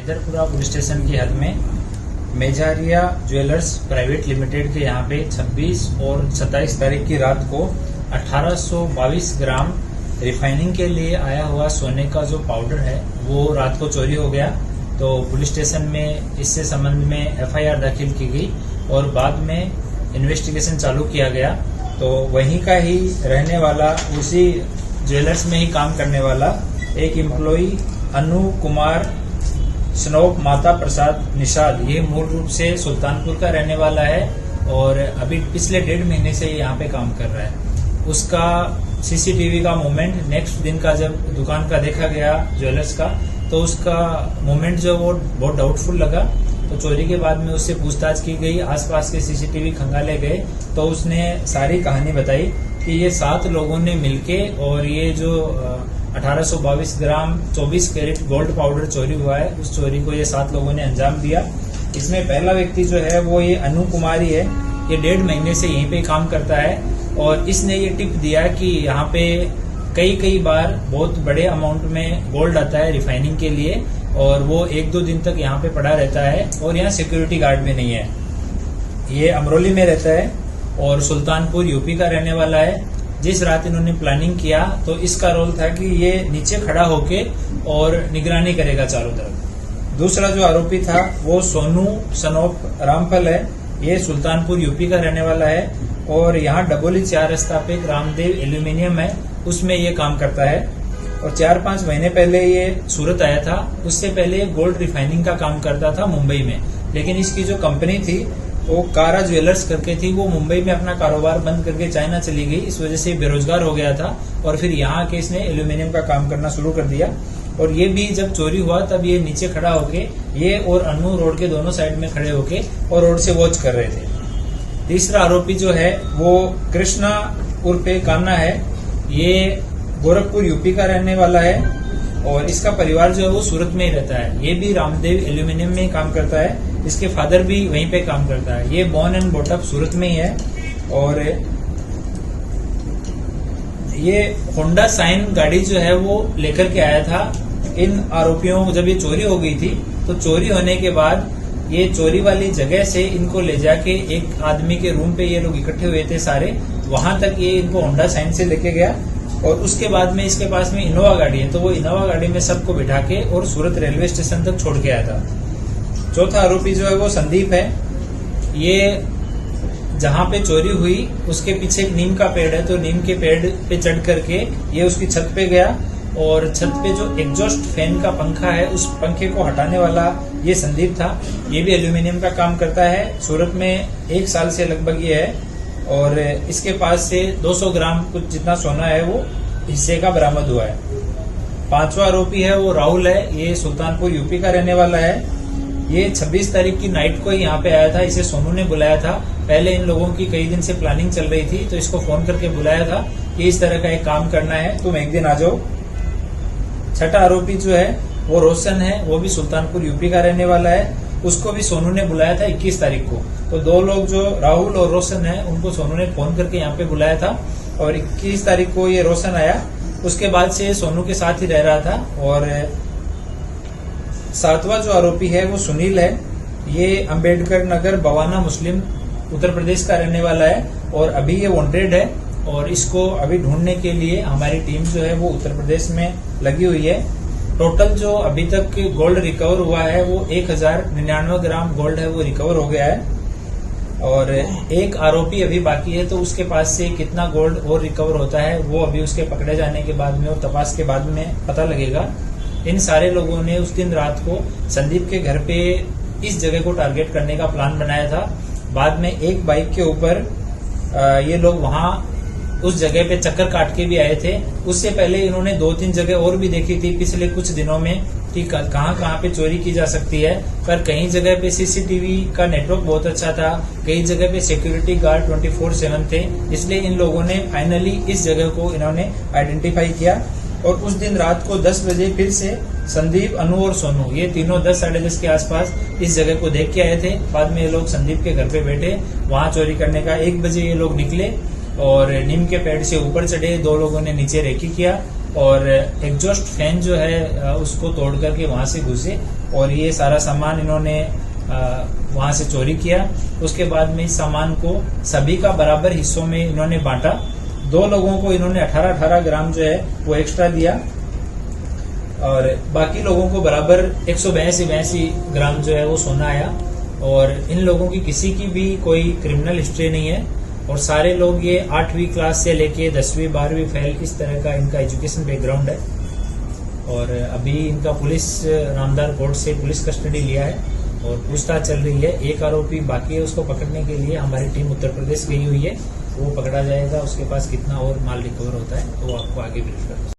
Haiderpura police station की हद में मेजारिया ज्वेलर्स प्राइवेट लिमिटेड के यहाँ पे 26 और 27 तारीख की रात को 1822 ग्राम रिफाइनिंग के लिए आया हुआ सोने का जो पाउडर है वो रात को चोरी हो गया। तो पुलिस स्टेशन में इससे संबंध में एफआईआर दाखिल की गई और बाद में इन्वेस्टिगेशन चालू किया गया। तो वहीं का ही रहने वाला, उसी ज्वेलर्स में ही काम करने वाला एक एम्प्लॉई अनु कुमार स्नोप माता प्रसाद निषाद, ये मूल रूप से सुल्तानपुर का रहने वाला है और अभी पिछले 1.5 महीने से यहाँ पे काम कर रहा है। उसका सीसीटीवी का मूवमेंट नेक्स्ट दिन का जब दुकान का देखा गया ज्वेलर्स का, तो उसका मूवमेंट जो वो बहुत डाउटफुल लगा। तो चोरी के बाद में उससे पूछताछ की गई, आसपास के सीसीटीवी खंगाले गए तो उसने सारी कहानी बताई कि ये 7 लोगों ने मिलके और ये जो 1822 ग्राम 24 कैरेट गोल्ड पाउडर चोरी हुआ है, उस चोरी को ये 7 लोगों ने अंजाम दिया। इसमें पहला व्यक्ति जो है वो ये अनु कुमारी है। ये 1.5 महीने से यहीं पे काम करता है और इसने ये टिप दिया कि यहाँ पे कई बार बहुत बड़े अमाउंट में गोल्ड आता है रिफाइनिंग के लिए और वो 1-2 दिन तक यहाँ पे पड़ा रहता है और यहाँ सिक्योरिटी गार्ड भी नहीं है। ये अमरोली में रहता है और सुल्तानपुर यूपी का रहने वाला है। जिस रात इन्होंने प्लानिंग किया तो इसका रोल था कि ये नीचे खड़ा होके और निगरानी करेगा चारों तरफ। दूसरा जो आरोपी था वो सोनू सनोप रामफल है। ये सुल्तानपुर यूपी का रहने वाला है और यहाँ डबोली 4 रास्ता पे रामदेव एल्यूमिनियम है, उसमें ये काम करता है और 4-5 महीने पहले ये सूरत आया था। उससे पहले गोल्ड रिफाइनिंग का काम करता था मुंबई में, लेकिन इसकी जो कंपनी थी वो कारा ज्वेलर्स करके थी, वो मुंबई में अपना कारोबार बंद करके चाइना चली गई। इस वजह से बेरोजगार हो गया था और फिर यहाँ आके इसने एल्यूमिनियम का काम करना शुरू कर दिया। और ये भी जब चोरी हुआ तब ये नीचे खड़ा होके, ये और अनु रोड के दोनों साइड में खड़े होके और रोड से वॉच कर रहे थे। तीसरा आरोपी जो है वो कृष्णा उर्फे कान्ना है। ये गोरखपुर यूपी का रहने वाला है और इसका परिवार जो है वो सूरत में ही रहता है। ये भी रामदेव एल्यूमिनियम में ही काम करता है। इसके फादर भी वहीं पे काम करता है। ये बॉर्न एंड बॉटअप सूरत में ही है और ये होंडा साइन गाड़ी जो है वो लेकर के आया था। इन आरोपियों को जब ये चोरी हो गई थी तो चोरी होने के बाद ये चोरी वाली जगह से इनको ले जाके एक आदमी के रूम पे ये लोग इकट्ठे हुए थे सारे, वहां तक ये इनको होंडा साइन से लेके गया और उसके बाद में इसके पास में इनोवा गाड़ी है, तो वो इनोवा गाड़ी में सबको बिठा के और सूरत रेलवे स्टेशन तक छोड़ के आया था। चौथा आरोपी जो है वो संदीप है। ये जहां पे चोरी हुई उसके पीछे एक नीम का पेड़ है, तो नीम के पेड़ पे चढ़ करके ये उसकी छत पे गया और छत पे जो एग्जॉस्ट फैन का पंखा है उस पंखे को हटाने वाला ये संदीप था। ये भी एल्यूमिनियम का काम करता है। सूरत में 1 साल से लगभग ये है और इसके पास से 200 ग्राम कुछ जितना सोना है वो हिस्से का बरामद हुआ है। 5वां आरोपी है वो राहुल है। ये सुल्तानपुर यूपी का रहने वाला है। ये 26 तारीख की नाइट को ही यहाँ पे आया था। इसे सोनू ने बुलाया था। पहले इन लोगों की कई दिन से प्लानिंग चल रही थी, तो इसको फोन करके बुलाया था कि इस तरह का एक काम करना है, तुम एक दिन आ जाओ। 6ठा आरोपी जो है वो रोशन है। वो भी सुल्तानपुर यूपी का रहने वाला है। उसको भी सोनू ने बुलाया था 21 तारीख को। तो 2 लोग जो राहुल और रोशन है उनको सोनू ने फोन करके यहाँ पे बुलाया था और 21 तारीख को ये रोशन आया। उसके बाद से सोनू के साथ ही रह रहा था। और 7वां जो आरोपी है वो सुनील है। ये अंबेडकर नगर बवाना मुस्लिम उत्तर प्रदेश का रहने वाला है और अभी ये वांटेड है और इसको अभी ढूंढने के लिए हमारी टीम जो है वो उत्तर प्रदेश में लगी हुई है। टोटल जो अभी तक गोल्ड रिकवर हुआ है वो 1099 ग्राम गोल्ड है वो रिकवर हो गया है और एक आरोपी अभी बाकी है, तो उसके पास से कितना गोल्ड और रिकवर होता है वो अभी उसके पकड़े जाने के बाद में और तपास के बाद में पता लगेगा। इन सारे लोगों ने उस दिन रात को संदीप के घर पे इस जगह को टारगेट करने का प्लान बनाया था। बाद में एक बाइक के ऊपर ये लोग वहां उस जगह पे चक्कर काट के भी आए थे। उससे पहले इन्होंने 2-3 जगह और भी देखी थी पिछले कुछ दिनों में कि कहाँ पे चोरी की जा सकती है, पर कई जगह पे सीसीटीवी का नेटवर्क बहुत अच्छा था, कई जगह पे सिक्योरिटी गार्ड 24/7 थे। इसलिए इन लोगों ने फाइनली इस जगह को इन्होंने आइडेंटिफाई किया और उस दिन रात को 10 बजे फिर से संदीप, अनु और सोनू ये तीनों 10-10:30 के आसपास इस जगह को देख के आए थे। बाद में ये लोग संदीप के घर पे बैठे, वहां चोरी करने का 1 बजे ये लोग निकले और नीम के पेड़ से ऊपर चढ़े। 2 लोगों ने नीचे रेकी किया और एग्जॉस्ट फैन जो है उसको तोड़ करके वहां से घुसे और ये सारा सामान इन्होंने वहां से चोरी किया। उसके बाद में इस सामान को सभी का बराबर हिस्सों में इन्होंने बांटा। 2 लोगों को इन्होंने 18-18 ग्राम जो है वो एक्स्ट्रा दिया और बाकी लोगों को बराबर 182 ग्राम जो है वो सोना आया। और इन लोगों की किसी की भी कोई क्रिमिनल हिस्ट्री नहीं है और सारे लोग ये 8वीं क्लास से लेके 10वीं 12वीं फेल इस तरह का इनका एजुकेशन बैकग्राउंड है। और अभी इनका पुलिस नामदार कोर्ट से पुलिस कस्टडी लिया है और पूछताछ चल रही है। एक आरोपी बाकी है, उसको पकड़ने के लिए हमारी टीम उत्तर प्रदेश गई हुई है, वो पकड़ा जाएगा। उसके पास कितना और माल रिकवर होता है तो वो आपको आगे ब्रीफ कर